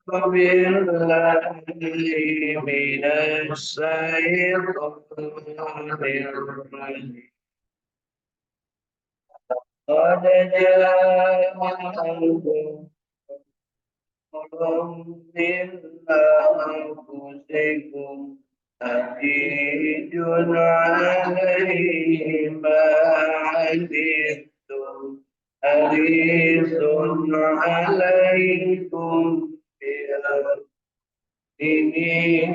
بالله من الشيطان الرجيم قد جاءكم من أنفسكم عزيز عليه ما عنتم حريص عليكم بالمؤمنين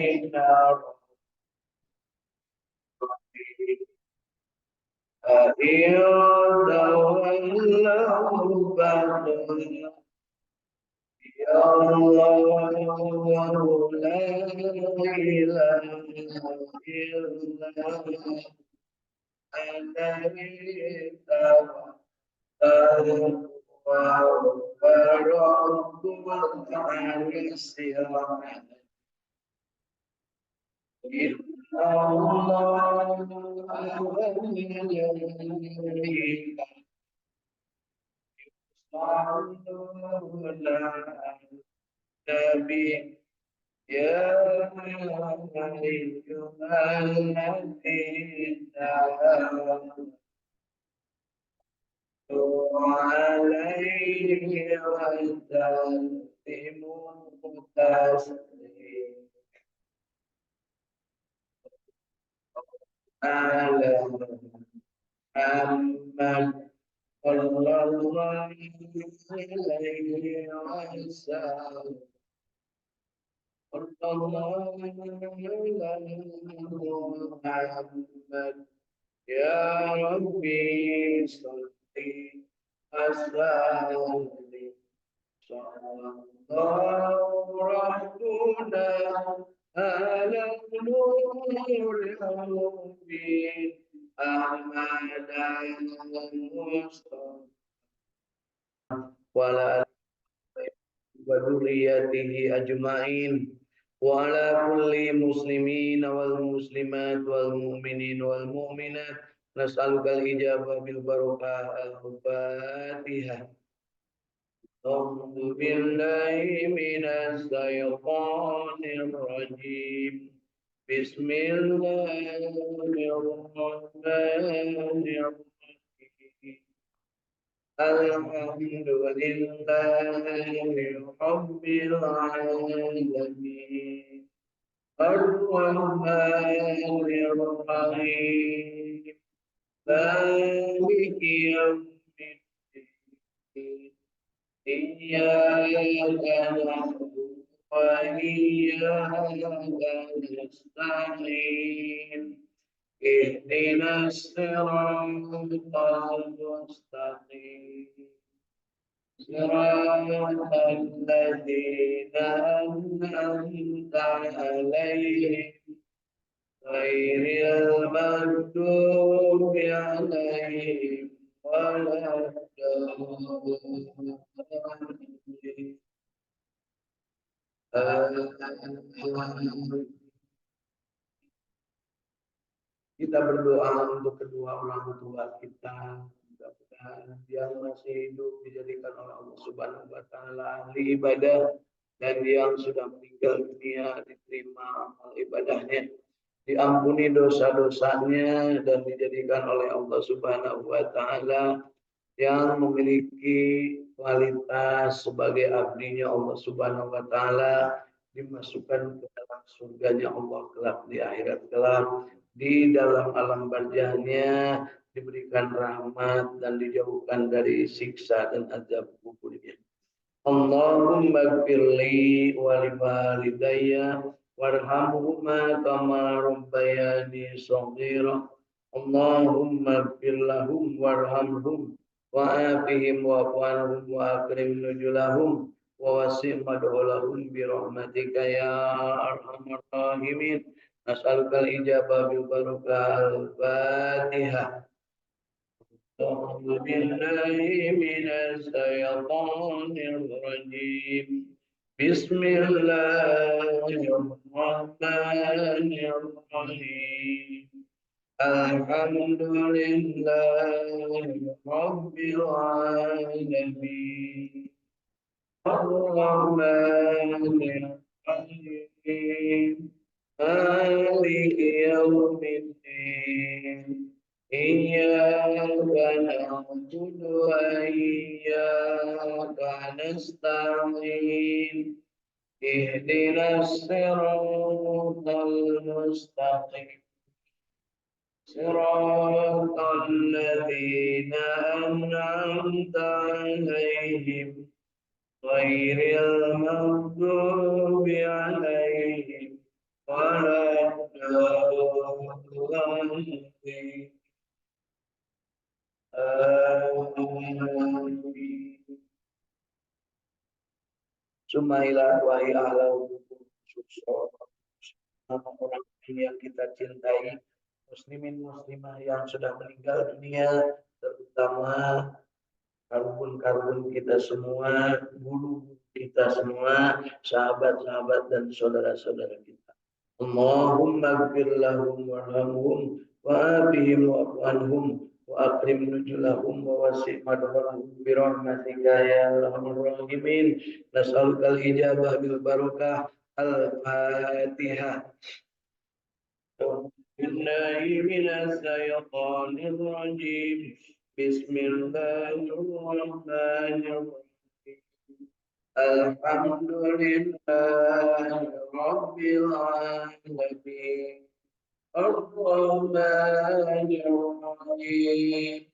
فإن تولوا فقل الله لا إله إلا الذي توفاه ورب العرش إن الله يصلون النبي يا أيها الذين آمنوا عليه وسلموا تسليما على محمد صلى الله عليه وسلم صلى الله على محمد يا ربي صل وسلم صلى الله ربنا على نور المبين أحمد المصطفى وعلى وذريته أجمعين وعلى كل مسلمين والمسلمات والمؤمنين والمؤمنات نسألك الإجابة بالبركة الفاتحة أعوذ بالله من الشيطان الرجيم بسم الله الرحمن الرحيم الحمد لله رب العالمين الرحمن الرحيم مالك يوم الدين إياك نعبد وإياك نستعين اهدنا الصراط المستقيم صراط الذين أنعمت عليهم غير المغضوب عليهم ولا الضالين. Kita berdoa untuk kedua orang tua kita, mudah-mudahan yang masih hidup dijadikan oleh Allah Subhanahu wa taala ahli ibadah, dan yang sudah meninggal dunia diterima amal ibadahnya, diampuni dosa-dosanya dan dijadikan oleh Allah Subhanahu wa taala yang memiliki kualitas sebagai abdinya Allah Subhanahu wa taala, dimasukkan ke dalam surganya Allah kelak di akhirat kelak, di dalam alam barzahnya diberikan rahmat dan dijauhkan dari siksa dan azab kuburnya. Allahumma gfirli wa liwalidayya warhamhuma kama rabbayani shaghira. Allahumma gfir lahum warhamhum wa'afihim wa'fu anhum wa akrim nuzulahum wa wasi' mad'ulahum bi rahmatika ya arhamar rahimin. Nas'alukal ijabah bil barakah al-Fatihah. أعوذ بالله من الشيطان الرجيم بسم الله الرحمن الرحيم الحمد لله رب العالمين Ar-Rahmanir Rahim. Maliki Yawmiddin. Iyyaka na'budu wa iyyaka nasta'in. Ihdinas siratal mustaqim. Siratal ladzina an'amta 'alaihim ghairil maghdubi 'alaihim waladdallin. Amin. Sumailah wahai ahlau nama orang yang kita cintai, muslimin muslimah yang sudah meninggal dunia, terutama karbun-karbun kita semua, guru kita semua, sahabat-sahabat dan saudara-saudara kita. Allahumma ighfir lahum warhamhum wa afihim wa'fu anhum wa akrim nuzulahum wa wasi' madkhalahum bi rahmatika ya arhamar rahimin. Nas'alukal ijabah bil barakah. Al-Fatihah. Billahi minas syaitanir rajim. Bismillahirrahmanirrahim. Alhamdulillahi rabbil alamin. Ar-Rahmanir Rahim.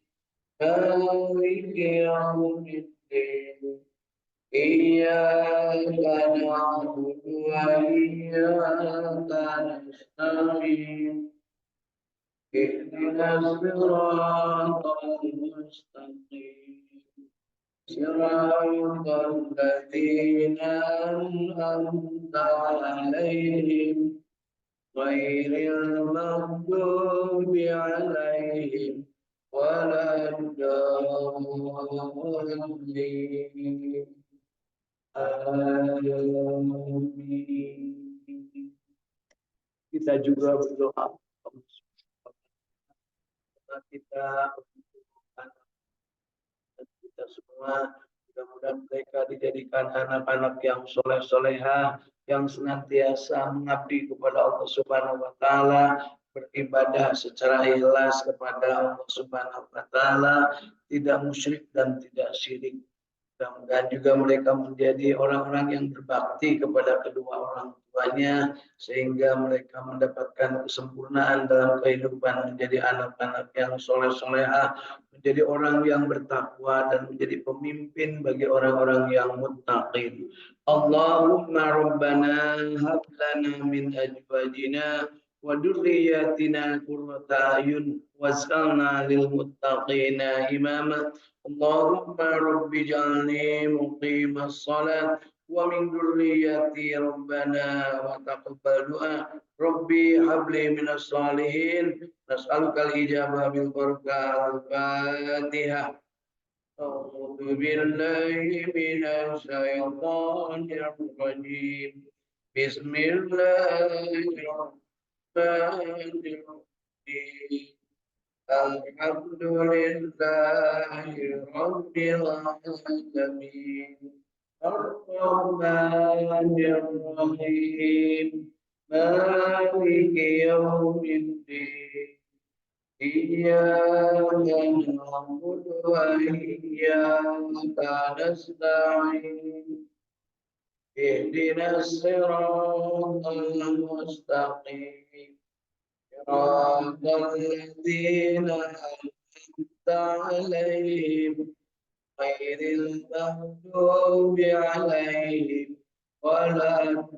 Maliki yawmiddin. Iyyaka na'budu wa iyyaka nasta'in. Ihdinas siratal mustaqim. Siratal ladzina an'amta 'alaihim ghairil maghdubi 'alaihim waladdallin. Amin. Kita juga berdoa kita semua, mudah-mudahan mereka dijadikan anak-anak yang soleh-soleha, yang senantiasa mengabdi kepada Allah Subhanahu wa Ta'ala, beribadah secara ikhlas kepada Allah Subhanahu wa Ta'ala, tidak musyrik dan tidak syirik. Mudah-mudahan juga mereka menjadi orang-orang yang berbakti kepada kedua orang tuanya, sehingga mereka mendapatkan kesempurnaan dalam kehidupan, menjadi anak-anak yang soleh-solehah, menjadi orang yang bertakwa dan menjadi pemimpin bagi orang-orang yang muttaqin. Allahumma rabbana hab lana min azwajina wa dzurriyyatina qurrata a'yun waj'alna lil muttaqina imama. Allahumma rabbi ij'alni muqimas shalah wa min dzurriyyati rabbana wa taqabbal du'a. Rabbi habli minas shalihin. Nas'alukal ijabah bil barakah. Al-Fatihah. A'udzu billahi minasy syaithanir rajim. Bismillahirrahmanirrahim. Alhamdulillahi rabbil alamin. Ar-Rahmanir Rahim. Maliki yawmiddin. Iyyaka na'budu wa iyyaka nasta'in. Ihdinas siratal mustaqim. Siratal ladzina an'amta 'alaihim ghairil maghdubi 'alaihim waladdallin.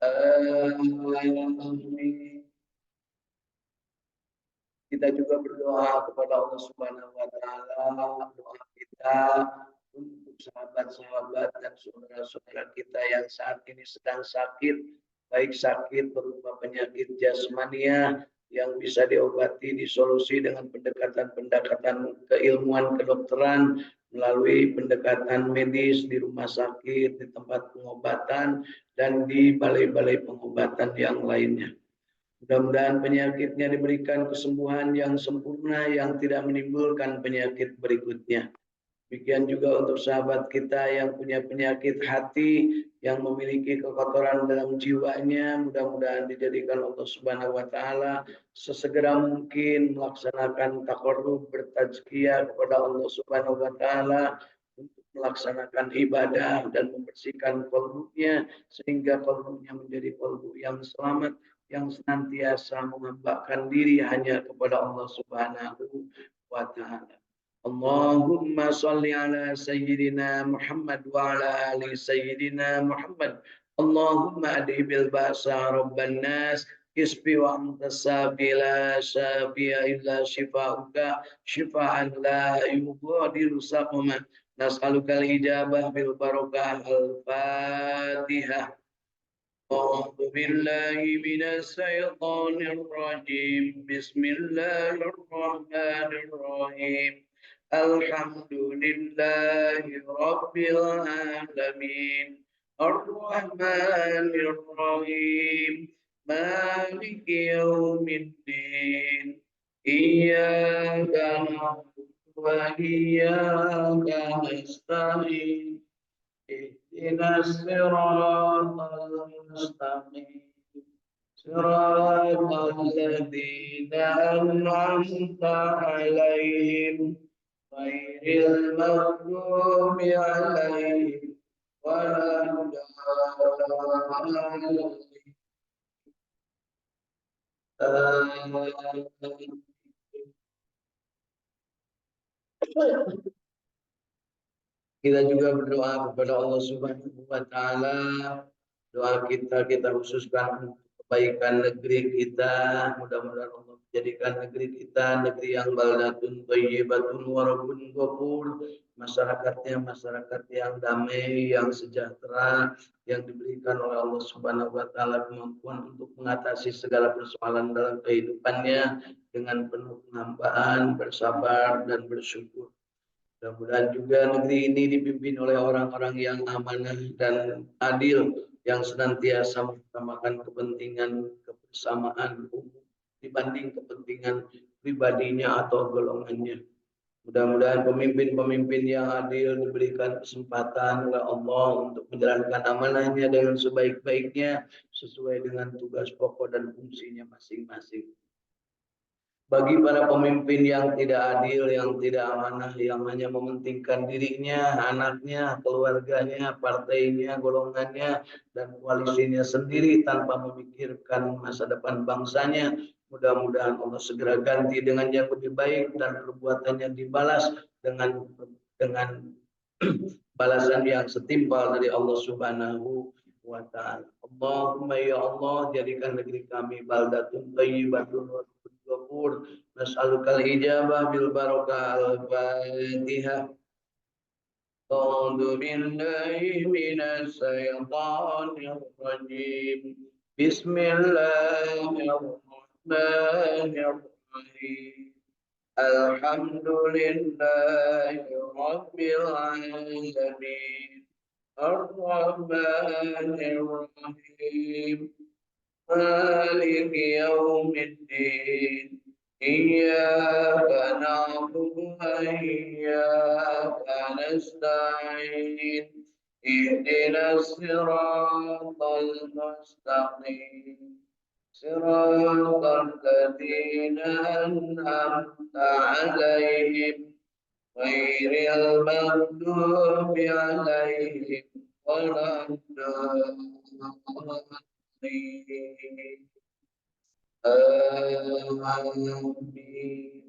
Amin. Kita juga berdoa kepada Allah Subhanahu wa Ta'ala, doa kita untuk sahabat-sahabat dan saudara-saudara kita yang saat ini sedang sakit, baik sakit berupa penyakit jasmania yang bisa diobati, disolusi dengan pendekatan-pendekatan keilmuan kedokteran, melalui pendekatan medis di rumah sakit, di tempat pengobatan, dan di balai-balai pengobatan yang lainnya. Mudah-mudahan penyakitnya diberikan kesembuhan yang sempurna yang tidak menimbulkan penyakit berikutnya. Demikian juga untuk sahabat kita yang punya penyakit hati, yang memiliki kekotoran dalam jiwanya, mudah-mudahan dijadikan Allah Subhanahu wa taala sesegera mungkin melaksanakan taqarrub bertazkiyah kepada Allah Subhanahu wa taala untuk melaksanakan ibadah dan membersihkan qalbunya sehingga qalbunya menjadi qalbu yang selamat, yang senantiasa mengembangkan diri hanya kepada Allah Subhanahu wa taala. Allahumma salli ala Sayyidina Muhammad wa ala ali Sayyidina Muhammad. Allahumma adhibil ba'sa rabban nas isbi wa anta sabila syafi'a illa shifa'uka shifa'an la yughadiru saqama. Nas'aluka al-ijabah bil barakah al-Fatihah. أعوذ بالله من الشيطان الرجيم بسم الله الرحمن الرحيم الحمد لله رب العالمين الرحمن الرحيم مالك يوم الدين إياك نعبد وإياك نستعين اهدنا الصراط المستقيم صراط الذين أنعمت عليهم غير المغضوب عليهم ولا الضالين. Kita juga berdoa kepada Allah Subhanahu wa taala. Doa kita khususkan untuk kebaikan negeri kita. Mudah-mudahan Allah menjadikan negeri kita negeri yang baldatun thayyibatun wa rabbun ghafur. Masyarakatnya masyarakat yang damai, yang sejahtera, yang diberikan oleh Allah Subhanahu wa taala kemampuan untuk mengatasi segala persoalan dalam kehidupannya dengan penuh penghambaan, bersabar dan bersyukur. Mudah-mudahan juga negeri ini dipimpin oleh orang-orang yang amanah dan adil, yang senantiasa mengutamakan kepentingan kebersamaan umum dibanding kepentingan pribadinya atau golongannya. Mudah-mudahan pemimpin-pemimpin yang adil diberikan kesempatan oleh Allah untuk menjalankan amanahnya dengan sebaik-baiknya sesuai dengan tugas pokok dan fungsinya masing-masing. Bagi para pemimpin yang tidak adil, yang tidak amanah, yang hanya mementingkan dirinya, anaknya, keluarganya, partainya, golongannya, dan koalisinya sendiri tanpa memikirkan masa depan bangsanya, mudah-mudahan Allah segera ganti dengan yang lebih baik dan perbuatannya dibalas dengan balasan yang setimpal dari Allah Subhanahu wa taala. Allahumma ya Allah, jadikan negeri kami baldatun thayyibatun wa ghafur. Nas'alukal ijabah bil barakah al-Fatihah. A'udzu billahi minas syaitonir rajim. Bismillahirrahmanirrahim. Alhamdulillahi rabbil alamin. Ar-Rahmanir Rahim. Maliki yaumiddin. Iyyaka na'budu wa iyyaka nasta'in. Ihdinas siratal mustaqim. Siratal ladzina an'amta 'alaihim ghairil maghdubi 'alaihim waladdallin. Amin.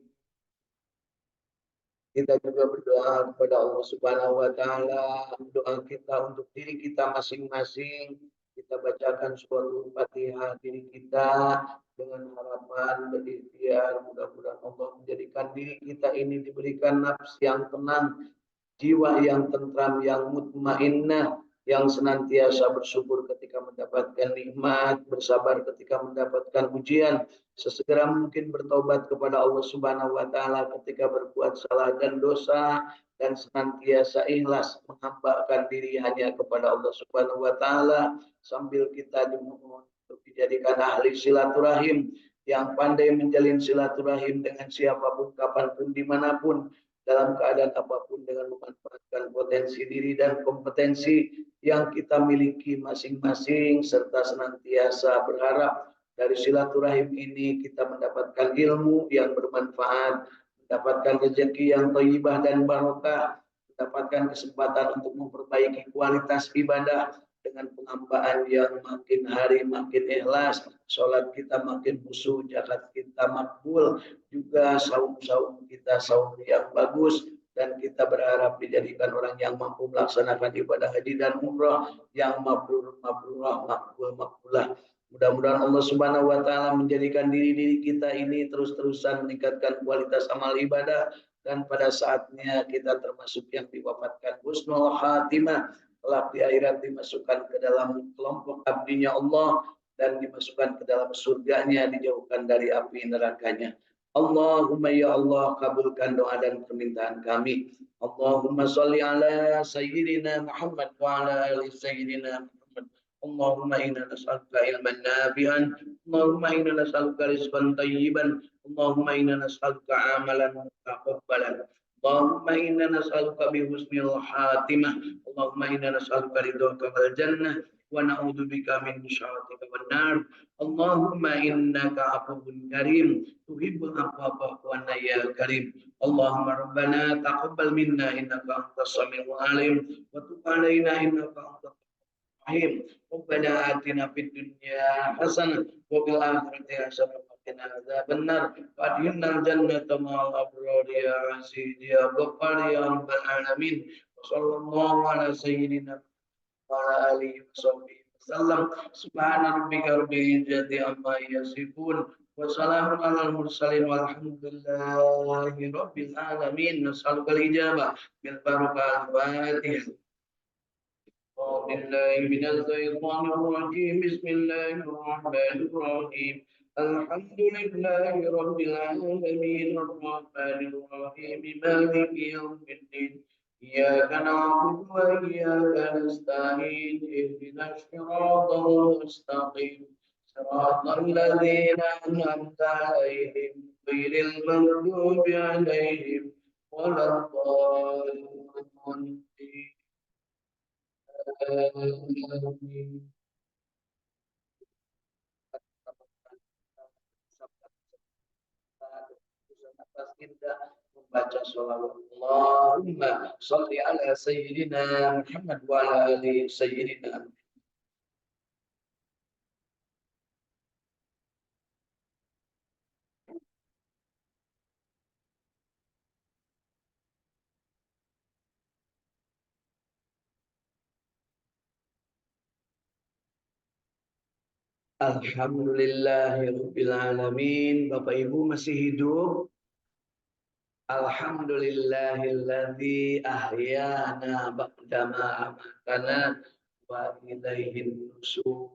Kita juga berdoa kepada Allah Subhanahu wa taala, doa kita untuk diri kita masing-masing. Kita bacakan surat Fatihah diri kita dengan harapan berikhtiar, mudah-mudahan Allah menjadikan diri kita ini diberikan nafs yang tenang, jiwa yang tentram, yang mutmainnah, yang senantiasa bersyukur ketika mendapatkan nikmat, bersabar ketika mendapatkan ujian, sesegera mungkin bertobat kepada Allah Subhanahu wa taala ketika berbuat salah dan dosa, dan senantiasa ikhlas menghambakan diri hanya kepada Allah Subhanahu wa taala sambil kita dimohon untuk dijadikan ahli silaturahim, yang pandai menjalin silaturahim dengan siapapun, kapanpun, dimanapun, dalam keadaan apapun, dengan memanfaatkan potensi diri dan kompetensi yang kita miliki masing-masing, serta senantiasa berharap dari silaturahim ini kita mendapatkan ilmu yang bermanfaat, mendapatkan rezeki yang thayyibah dan barokah, mendapatkan kesempatan untuk memperbaiki kualitas ibadah dengan penghambaan yang makin hari makin ikhlas, sholat kita makin khusyuk, zakat kita makbul, juga saum kita saum yang bagus, dan kita berharap dijadikan orang yang mampu melaksanakan ibadah haji dan umrah yang mabrur, mabrurah, makbul, makbulah. Mudah-mudahan Allah Subhanahu wa taala menjadikan diri-diri kita ini terus-terusan meningkatkan kualitas amal ibadah, dan pada saatnya kita termasuk yang diwafatkan husnul khatimah, kelak di akhirat dimasukkan ke dalam kelompok abdinya Allah dan dimasukkan ke dalam surganya, dijauhkan dari api nerakanya. Allahumma ya Allah, kabulkan doa dan permintaan kami. Allahumma sholli ala sayyidina Muhammad wa ala ali sayyidina Muhammad. Allahumma inna nas'aluka ilman nafi'an, Allahumma inna nas'aluka rizqan thayyiban, Allahumma inna nas'aluka amalan mutaqabbalan, Allahumma inna nas'aluka bi husnil khatimah, Allahumma inna nas'aluka ridhaka wal jannah wa na'udzubika min syarrika wan nar. Allahumma innaka afuwwun karim tuhibbul afwa fa'fu anna ya karim. Allahumma rabbana taqabbal minna innaka antas samiul alim wa tub alaina innaka antas rahim. Rabbana atina fid dunya hasanah wa fil akhirati hasanah wa qina adzabannar wa adkhilnal jannata ma'al abrar ya aziz ya ghaffar ya rabbal alamin. Sallallahu ala sayyidina wa ala alihi wa sahbihi wasallam. Subhana rabbika rabbil izzati amma yasifun wa salamun alal mursalin walhamdulillahi rabbil alamin. Nas'alukal ijabah bil barakah al-fatihah. بالله من الشيطان الرجيم بسم الله الرحمن الرحيم الحمد لله رب العالمين الرحمن الرحيم مالك يوم الدين إياك نعبد وإياك نستعين اهدنا الصراط المستقيم صراط الذين أنعمت عليهم غير المغضوب عليهم ولا الضالين. Membaca sholawat Allahumma sholli ala sayyidina Muhammad wa ala ali sayyidina. Alhamdulillahirabbil alamin. Bapak Ibu masih hidup? Alhamdulillahilladzi ahyana ba'dama amatana wa ilaihin nusyur.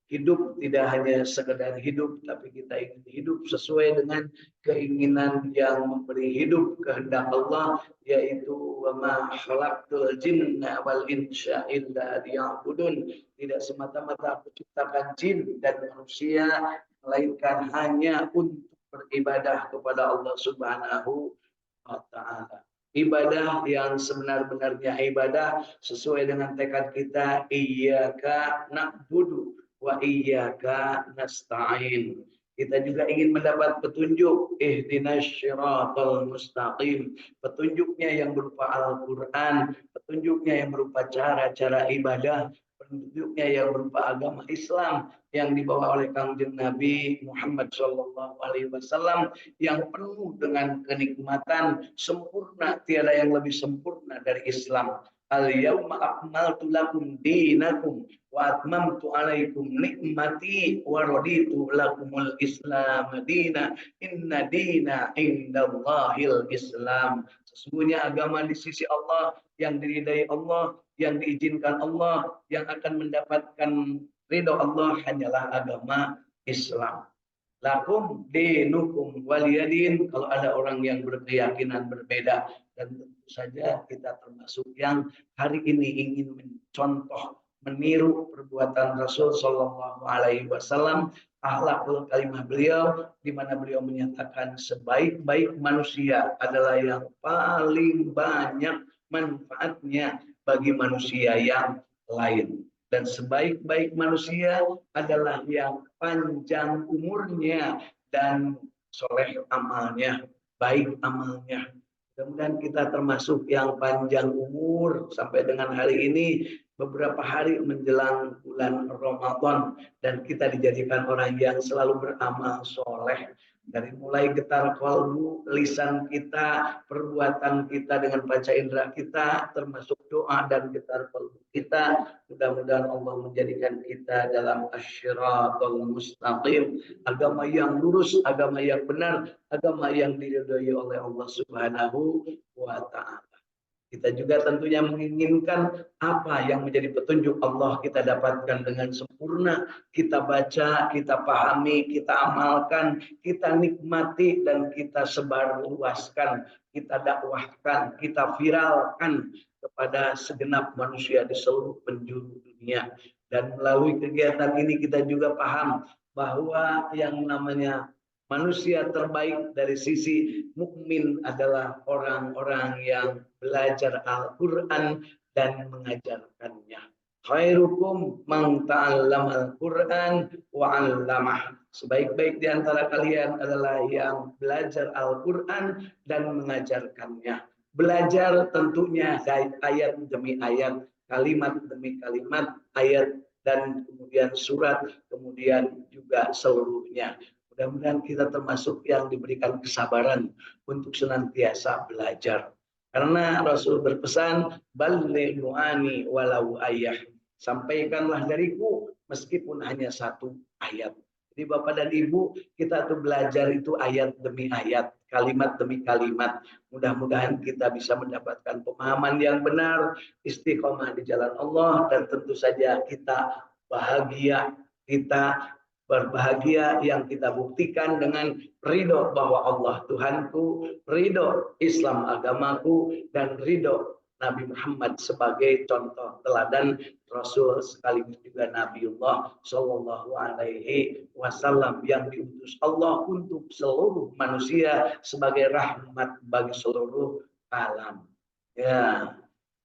Hidup tidak hanya sekedar hidup, tapi kita ingin hidup sesuai dengan keinginan yang memberi hidup, kehendak Allah, yaitu wa ma khalaqtul jinna wal insa illa liya'budun. Tidak semata-mata aku ciptakan jin dan manusia, melainkan hanya untuk beribadah kepada Allah Subhanahu wa taala. Ibadah yang sebenar-benarnya ibadah sesuai dengan tekad kita, iyyaka na'budu wa iyyaka nasta'in. Kita juga ingin mendapat petunjuk, ihdinas syiratal mustaqim, petunjuknya yang berupa Al-Qur'an, petunjuknya yang berupa cara-cara ibadah, petunjuknya yang berupa agama Islam yang dibawa oleh Kangjeng Nabi Muhammad SAW, yang penuh dengan kenikmatan, sempurna, tiada yang lebih sempurna dari Islam. Al-yawma akmaltu lakum dinakum wa atmamtu alaikum nikmati wa raditu lakumul Islam dina. Inna dina indallahil Islam. Sesungguhnya agama di sisi Allah, yang diridai Allah, yang diizinkan Allah, yang akan mendapatkan ridho Allah hanyalah agama Islam. Lakum dinukum waliyadin. Kalau ada orang yang berkeyakinan berbeda, dan tentu saja kita termasuk yang hari ini ingin mencontoh meniru perbuatan Rasul Shallallahu Alaihi Wasallam, akhlakul kalimah beliau, di mana beliau menyatakan sebaik-baik manusia adalah yang paling banyak manfaatnya bagi manusia yang lain. Dan sebaik-baik manusia adalah yang panjang umurnya dan soleh amalnya, baik amalnya. Mudah-mudahan kita termasuk yang panjang umur sampai dengan hari ini, beberapa hari menjelang bulan Ramadan, dan kita dijadikan orang yang selalu beramal soleh. Dari mulai getar kalbu, lisan kita, perbuatan kita dengan panca indera kita, termasuk doa dan getar kalbu kita. Mudah-mudahan Allah menjadikan kita dalam asyiratul mustaqim, agama yang lurus, agama yang benar, agama yang diridhoi oleh Allah Subhanahu wa Ta'ala. Kita juga tentunya menginginkan apa yang menjadi petunjuk Allah kita dapatkan dengan sempurna. Kita baca, kita pahami, kita amalkan, kita nikmati, dan kita sebarluaskan, kita dakwahkan, kita viralkan kepada segenap manusia di seluruh penjuru dunia. Dan melalui kegiatan ini kita juga paham bahwa yang namanya manusia terbaik dari sisi mukmin adalah orang-orang yang belajar Al-Quran dan mengajarkannya. Khairukum man ta'allama Al-Quran wa 'allamah. Sebaik-baik di antara kalian adalah yang belajar Al-Quran dan mengajarkannya. Belajar tentunya ayat demi ayat, kalimat demi kalimat, ayat dan kemudian surat, kemudian juga seluruhnya. Mudah-mudahan kita termasuk yang diberikan kesabaran untuk senantiasa belajar. Karena Rasul berpesan, baligh mu'ani walau ayah. Sampaikanlah dariku meskipun hanya satu ayat. Jadi Bapak dan Ibu, kita tuh belajar itu ayat demi ayat, kalimat demi kalimat. Mudah-mudahan kita bisa mendapatkan pemahaman yang benar, istiqomah di jalan Allah, dan tentu saja kita bahagia, kita berbahagia yang kita buktikan dengan ridho bahwa Allah Tuhanku, ridho Islam agamaku, dan ridho Nabi Muhammad sebagai contoh teladan Rasul sekaligus juga Nabiullah Shallallahu Alaihi Wasallam yang diutus Allah untuk seluruh manusia sebagai rahmat bagi seluruh alam. Ya,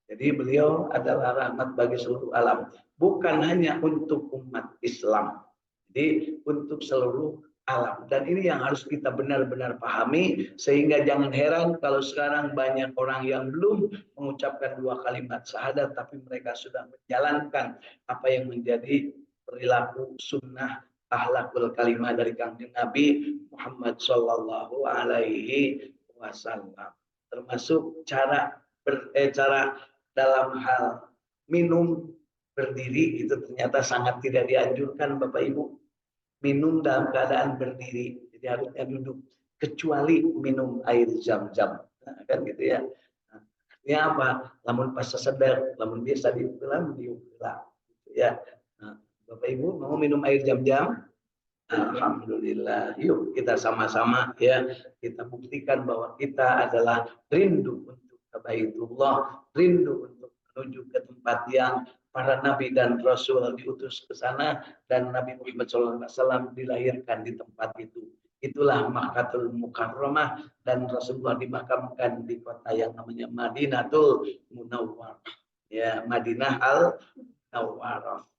jadi beliau adalah rahmat bagi seluruh alam, bukan hanya untuk umat Islam. Jadi untuk seluruh alam. Dan ini yang harus kita benar-benar pahami, sehingga jangan heran kalau sekarang banyak orang yang belum mengucapkan dua kalimat syahadat, tapi mereka sudah menjalankan apa yang menjadi perilaku sunnah akhlakul kalimah dari Kanjeng Nabi Muhammad Shallallahu Alaihi Wasallam. Termasuk cara dalam hal minum berdiri itu ternyata sangat tidak dianjurkan Bapak Ibu. Minum dalam keadaan berdiri, jadi harusnya duduk, kecuali minum air zam-zam, nah, kan gitu ya. Nah, artinya apa? Lamun pas sedar, lamun biasa diulang, gitu ya. Nah, Bapak Ibu mau minum air zam-zam? Alhamdulillah, yuk kita sama-sama ya, kita buktikan bahwa kita adalah rindu untuk Baitullah, rindu untuk menuju ke tempat yang para nabi dan rasul diutus ke sana, dan Nabi Muhammad SAW dilahirkan di tempat itu. Itulah Makkatul Mukarramah, dan Rasulullah dimakamkan di kota yang namanya Madinatul Munawwarah. Ya, Madinah Al-Munawwarah.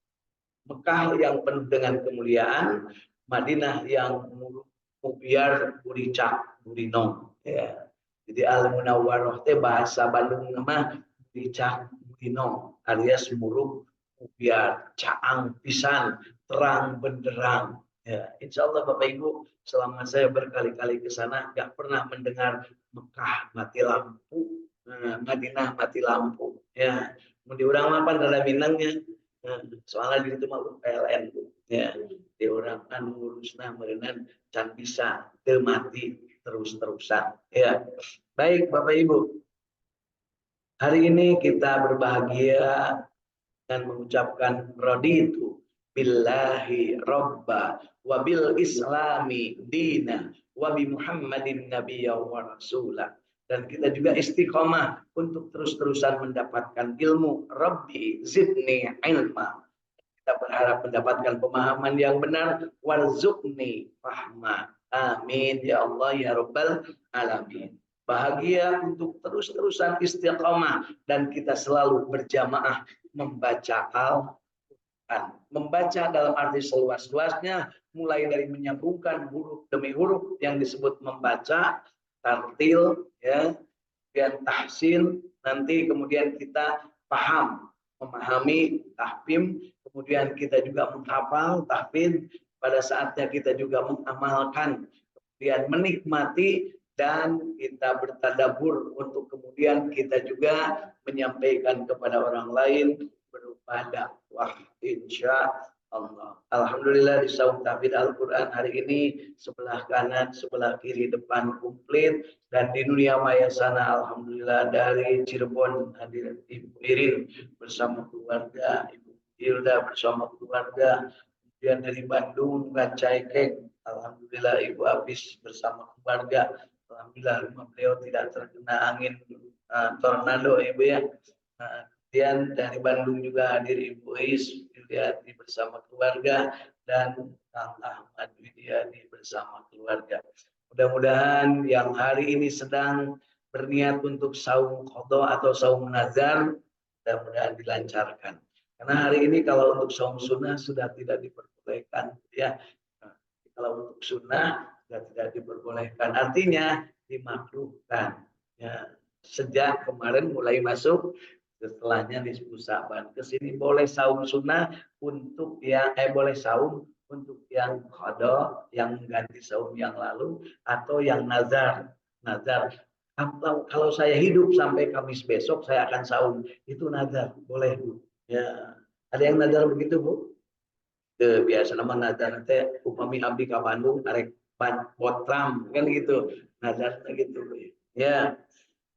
Mekah yang penuh dengan kemuliaan, Madinah yang mubiar buricak burinong. Ya. Jadi Al-Munawwarah teh bahasa Bandung nama buricak burinong, alias murug mubiar, caang pisan, terang benderang. Ya, insya Allah Bapak Ibu, selama saya berkali-kali ke sana, nggak pernah mendengar Mekah mati lampu, Madinah mati lampu. Ya, mau diurang apa dalam minangnya? Soalnya di itu malu PLN, ya, di orang kan ngurusna merenang can bisa mati terus-terusan. Ya, baik Bapak Ibu, hari ini kita berbahagia dan mengucapkan raditu billahi robba wa bil islami dina wa bi muhammadin nabiyya wa rasulah. dan kita juga istiqomah untuk terus-terusan mendapatkan ilmu. Rabbi zidni ilma. Kita berharap mendapatkan pemahaman yang benar. Warzuqni fahma. Amin ya Allah ya Rabbal alamin. Bahagia untuk terus-terusan istiqomah dan kita selalu berjamaah membaca Al-Quran. Membaca dalam arti seluas-luasnya, mulai dari menyambungkan huruf demi huruf yang disebut membaca, tartil, ya, kemudian tahsin, nanti kemudian kita paham, memahami, tahfim, kemudian kita juga menghafal, tahfidz, pada saatnya kita juga mengamalkan, kemudian menikmati, dan kita bertadabbur untuk kemudian kita juga menyampaikan kepada orang lain berupa dakwah insya Allah. Alhamdulillah di saum tahfidz Al-Quran hari ini sebelah kanan, sebelah kiri, depan komplit, dan di dunia maya sana alhamdulillah dari Cirebon hadir Ibu Irin bersama keluarga, Ibu Hilda bersama keluarga, kemudian dari Bandung Gacaikek alhamdulillah Ibu Abis bersama keluarga. Alhamdulillah rumah beliau tidak terkena angin tornado Ibu ya. Kemudian dari Bandung juga hadir Ibu Is Widiadi bersama keluarga, dan Kang Ahmad Widiadi bersama keluarga. Mudah-mudahan yang hari ini sedang berniat untuk saum qadha atau saum nazar, mudah-mudahan dilancarkan. Karena hari ini kalau untuk saum sunnah sudah tidak diperbolehkan, ya. Nah, kalau untuk sunnah sudah tidak diperbolehkan, artinya dimakruhkan. Ya, sejak kemarin mulai masuk, setelahnya di 10 Sa'ban ke sini boleh saum sunnah untuk yang boleh saum untuk yang qadha, yang mengganti saum yang lalu, atau yang nazar. Kalau saya hidup sampai Kamis besok saya akan saum, itu nazar, boleh Bu. Ya, ada yang nazar begitu Bu? Biasa nama nazar teh upami abdi ka Bandung arek potram kan gitu. Nazar gitu Bu. Ya.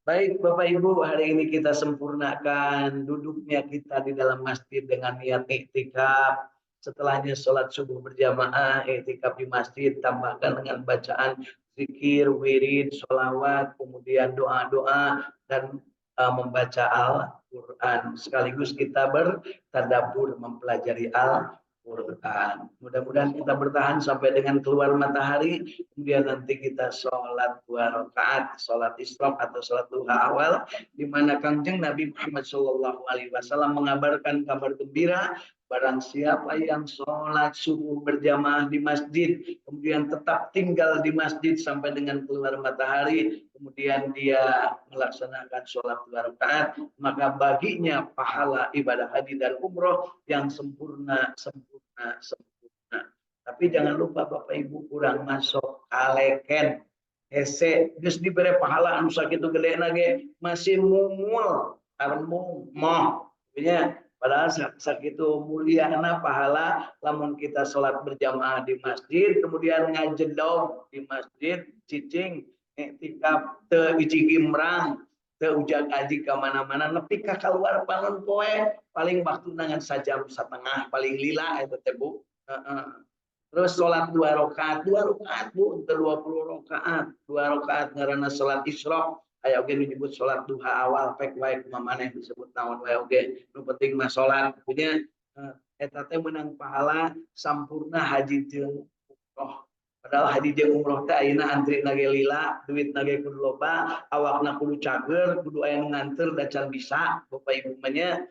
Baik Bapak Ibu, hari ini kita sempurnakan duduknya kita di dalam masjid dengan niat iktikaf. Setelahnya sholat subuh berjamaah, iktikaf di masjid, tambahkan dengan bacaan zikir, wirid, sholawat, kemudian doa-doa, dan membaca Al-Quran. Sekaligus kita bertadabbur mempelajari Al-Quran. Mudah-mudahan kita bertahan sampai dengan keluar matahari, kemudian nanti kita sholat 2 rakaat, sholat isyraq atau sholat duha awal, di mana Kangjeng Nabi Muhammad SAW mengabarkan kabar gembira, barang siapa yang sholat subuh berjamaah di masjid, kemudian tetap tinggal di masjid sampai dengan keluar matahari, kemudian dia melaksanakan sholat 2 rakaat, maka baginya pahala ibadah haji dan umroh yang sempurna. Tapi jangan lupa Bapak Ibu kurang masuk kaleken hese geus dibere pahala anu sakitu gede nage masih mumul armung moh punya, padahal sakitu muliana pahala lamun kita sholat berjamaah di masjid, kemudian ngajedog di masjid cicing iktikaf teu iji gimrang teu ujag aji ka mana-mana nepi ka kaluar panon poe paling waktu nangan sajam setengah paling lila eta teh Bu. Terus sholat 2 rakaat Bu, untuk 20 rakaat, 2 rakaat ngaranna sholat isyraq, aya oge disebut sholat duha awal, pek wae kumaha disebut naon wae oge, nu penting mah sholat punya eta teh menang pahala sampurna haji jeung umroh. Padahal haji jeung umroh teh ayeuna antri nage lila, duit nage kudu loba, awakna kudu cager, kudu aya nu nganter da can bisa, Bapak Ibu mah nya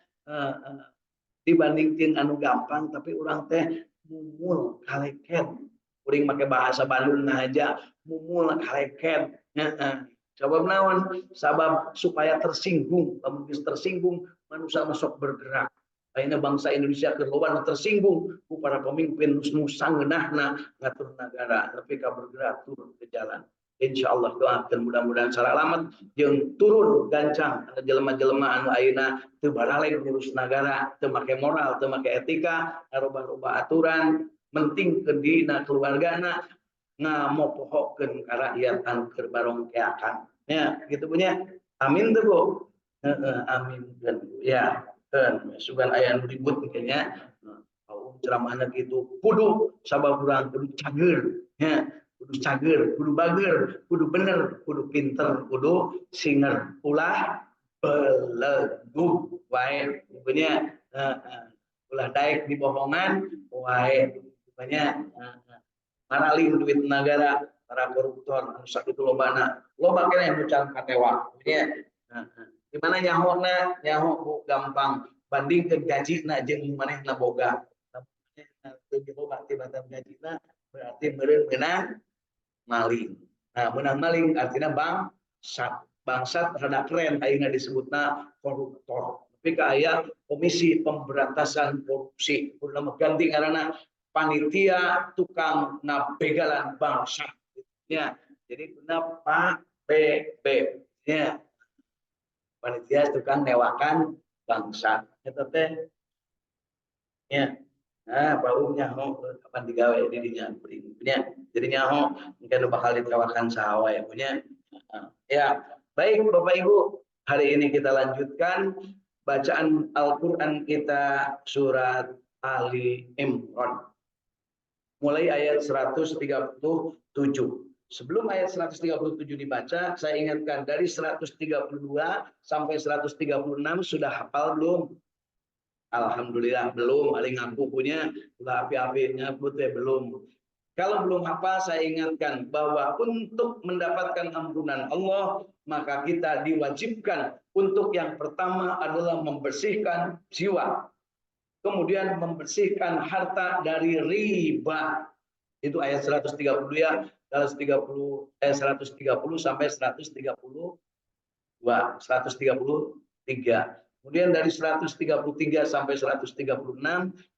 dibandingkeun anu gampang, tapi urang teh mumul kaleken, kuring make bahasa Bandung nah aja mumul kaleken. Sabab naon? Sabab supaya tersinggung, lamun geus tersinggung manusia masuk bergerak. Ayeuna bangsa Indonesia keur loba tersinggung ku para pemimpin nu sangeunahna ngatur negara, tapi ka bergerak turun ke jalan. Insyaallah doakeun mudah-mudahan salamet jeung turun gancang jelema-jelema anu ayeuna teu baraleg ngurus nagara, teu make moral, teu make etika, ngaroba-roba aturan, menting ke dina keluargana, ngamopohokeun ka rakyat anu keur barongkeakan. Ya, gitu punya. Amin teu Bu. Amin kan. Ya, kan sugan aya anu ribut nya. Ceramahna kitu kudu sabab urang kudu cager. Ya. kudu cager, kudu bager, kudu bener, kudu pinter, kudu singer, ulah belegu wae punya ulah daek di bohongan wae punya maraling duit negara para koruptor rusak itu lobana loba kene mucal katewa punya gimana nyaho gampang banding ke gajina jeung manehna boga teu loba tibatan gajina berarti meureun menang maling. Nah, menang maling artinya bangsat rada keren ayeuna disebutna koruptor. Tapi ka aya komisi pemberantasan korupsi. Kudu ganti ngaranna panitia tukang nabegalan bangsat. Ya, jadi guna Pak BB ya. Panitia tukang newakan bangsat. Eta teh ya. Nah, bau nyaho kapan digawe di dinya punya. Jadi nyaho mungkin bakal ditawarkan sahawa ya punya. Ya, baik Bapak Ibu, hari ini kita lanjutkan bacaan Al-Qur'an kita surat Ali Imran. Mulai ayat 137. Sebelum ayat 137 dibaca, saya ingatkan dari 132 sampai 136 sudah hafal belum? Alhamdulillah belum, ada ngaku punya, ulah api-apinya putih belum. Kalau belum hafal, saya ingatkan bahwa untuk mendapatkan ampunan Allah, maka kita diwajibkan untuk yang pertama adalah membersihkan jiwa. Kemudian membersihkan harta dari riba. Itu ayat 130 ya, 130 sampai 133. Kemudian dari 133 sampai 136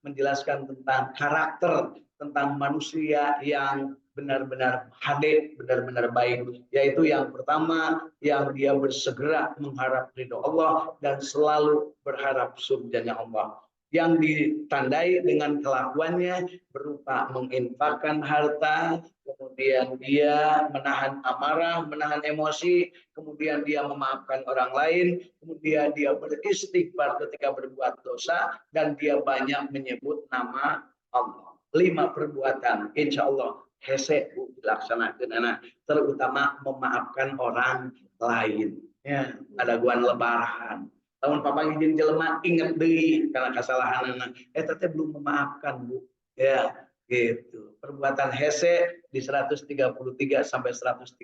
menjelaskan tentang karakter, tentang manusia yang benar-benar hadid, benar-benar baik. Yaitu yang pertama, yang dia bersegera mengharap ridho Allah dan selalu berharap surganya Allah. Yang ditandai dengan kelakuannya berupa menginfakkan harta, kemudian dia menahan amarah, menahan emosi, kemudian dia memaafkan orang lain, kemudian dia beristighfar ketika berbuat dosa, dan dia banyak menyebut nama Allah. 5 perbuatan, insya Allah hese dilaksanakan, anak, terutama memaafkan orang lain. Ya, ada guan lebaran. Tahun papa izin jelema inget deui karena kesalahan anak. Teteh belum memaafkan Bu. Ya, gitu. Perbuatan hese di 133 sampai 136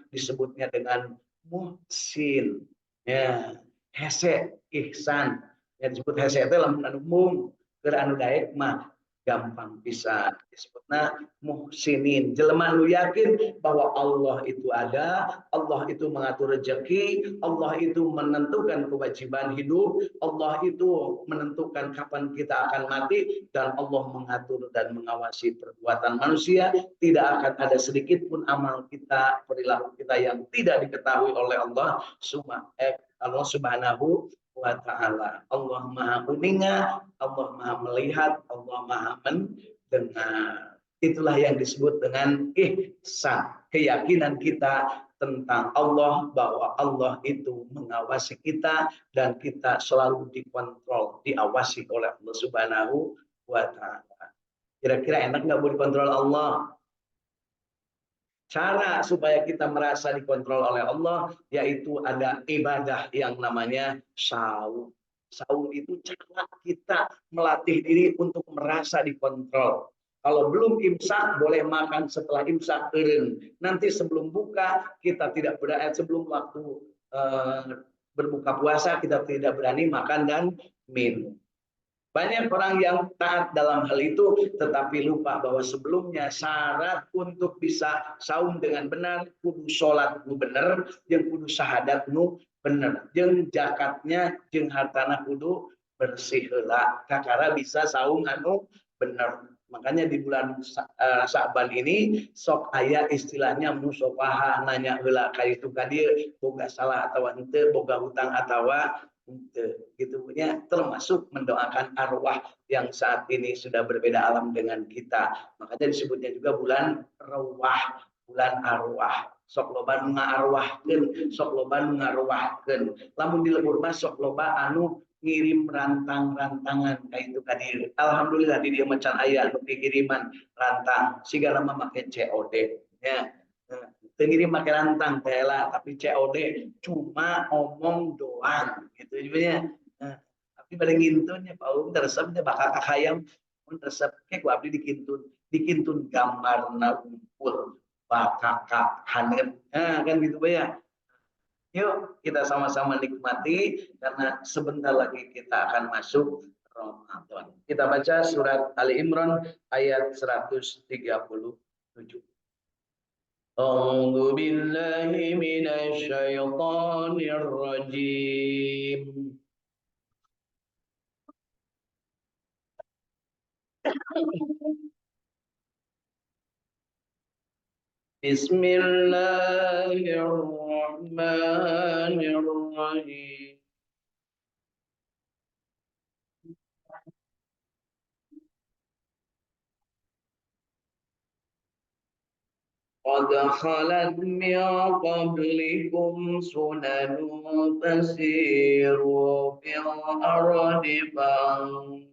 disebutnya dengan muhsin. Ya, hese ihsan. Yang disebut hese itu lamun anu umum, keur anu daek mah gampang bisa disebutna muhsinin. Jelema nu yakin bahwa Allah itu ada, Allah itu mengatur rezeki, Allah itu menentukan kewajiban hidup, Allah itu menentukan kapan kita akan mati, dan Allah mengatur dan mengawasi perbuatan manusia. Tidak akan ada sedikit pun amal kita, perilaku kita yang tidak diketahui oleh Allah Subhanahu wa ta'ala. Allah maha uninga, Allah maha melihat, Allah maha mendengar. Itulah yang disebut dengan ihsan. Keyakinan kita tentang Allah, bahwa Allah itu mengawasi kita dan kita selalu dikontrol, diawasi oleh Allah Subhanahu wa ta'ala. Kira-kira enak nggak Bu dikontrol Allah? Cara supaya kita merasa dikontrol oleh Allah, yaitu ada ibadah yang namanya saum. Saum itu cara kita melatih diri untuk merasa dikontrol. Kalau belum imsak, boleh makan setelah imsak eureun. Nanti sebelum buka, kita tidak berani, sebelum waktu berbuka puasa, kita tidak berani makan dan minum. Banyak orang yang taat dalam hal itu, tetapi lupa bahwa sebelumnya syarat untuk bisa saum dengan benar, kudu sholat nu bener, jeung kudu syahadat nu bener, jeung zakatnya, jeung hartana kudu bersih heula, kakara bisa saum anu bener. Makanya di bulan Sa'ban ini sok aya istilahnya musofaha, nanya heula ka itu ka dieu, boga salah atawa henteu, boga hutang atawa gitu punya, termasuk mendoakan arwah yang saat ini sudah berbeda alam dengan kita. Makanya disebutnya juga bulan rawah, bulan arwah. sok loba ngarwahkeun, sok loba ngarwahkeun. Lamun di lembur mah sok loba anu ngirim rantang-rantangan kayak itu ka dieu. Alhamdulillah di dieu macan aya anu dikiriman rantang sigana mah make COD ya. Teu ngirim make rantang teh lah, tapi COD cuma omong doang gitu ya. Tapi pada ngintun ya Pak Um teresep teh bakal kakayam mun resep ke ku abdi dikintun gambarna unggul bakakak hanet. Nah, kan gitu ya. Yuk kita sama-sama nikmati karena sebentar lagi kita akan masuk Ramadan. Kita baca surat Ali Imran ayat 137. A'udzu billahi minasy syaithanir rajim. Bismillahirrahmanirrahim. قد خلت من قبلكم سنن فسيروا في الأرض فانظروا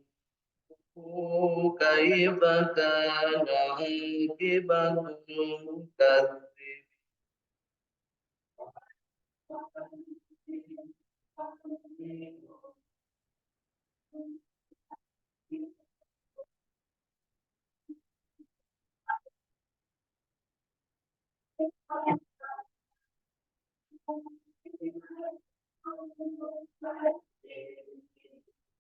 كيف كان عاقبة المكذبين.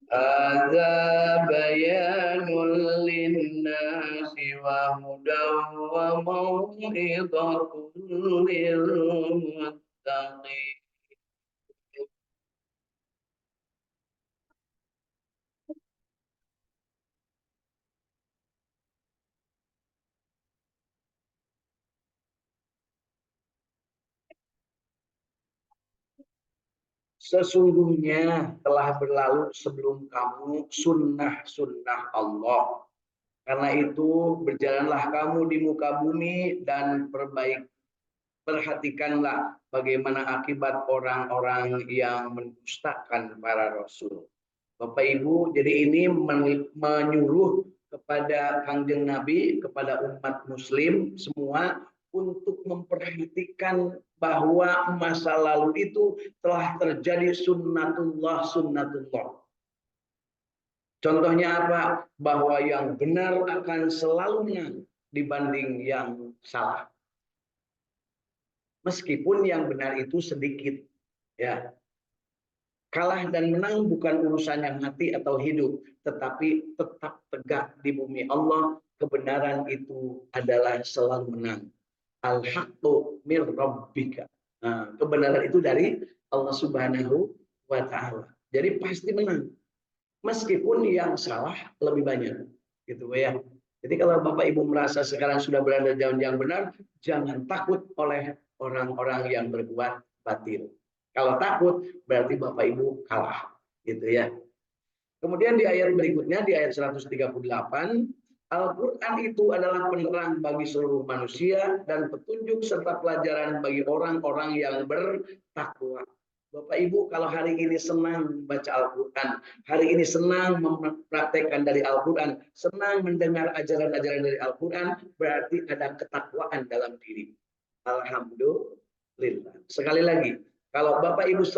Hadza bayanun linnasi wa hudan wa mau'izatun lil muttaqin. Sesungguhnya telah berlalu sebelum kamu sunnah-sunnah Allah. Karena itu berjalanlah kamu di muka bumi dan perhatikanlah bagaimana akibat orang-orang yang mendustakan para rasul. Bapak Ibu, jadi ini menyuruh kepada Kangjeng Nabi, kepada umat muslim semua untuk memperhatikan bahwa masa lalu itu telah terjadi sunnatullah. Contohnya apa? Bahwa yang benar akan selalu menang dibanding yang salah. Meskipun yang benar itu sedikit, ya. Kalah dan menang bukan urusan yang mati atau hidup, tetapi tetap tegak di bumi Allah. Kebenaran itu adalah selalu menang. Al-haqqu mir rabbika. Nah, kebenaran itu dari Allah Subhanahu wa taala. Jadi pasti menang. Meskipun yang salah lebih banyak. Gitu ya. Jadi kalau Bapak Ibu merasa sekarang sudah berada di jalan yang benar, jangan takut oleh orang-orang yang berbuat batil. Kalau takut berarti Bapak Ibu kalah, gitu ya. Kemudian di ayat berikutnya di ayat 138, Al-Qur'an itu adalah penerang bagi seluruh manusia dan petunjuk serta pelajaran bagi orang-orang yang bertakwa. Bapak Ibu kalau hari ini senang membaca Al-Qur'an, hari ini senang mempraktekkan dari Al-Qur'an, senang mendengar ajaran-ajaran dari Al-Qur'an, berarti ada ketakwaan dalam diri. Alhamdulillah. Sekali lagi, kalau Bapak Ibu senang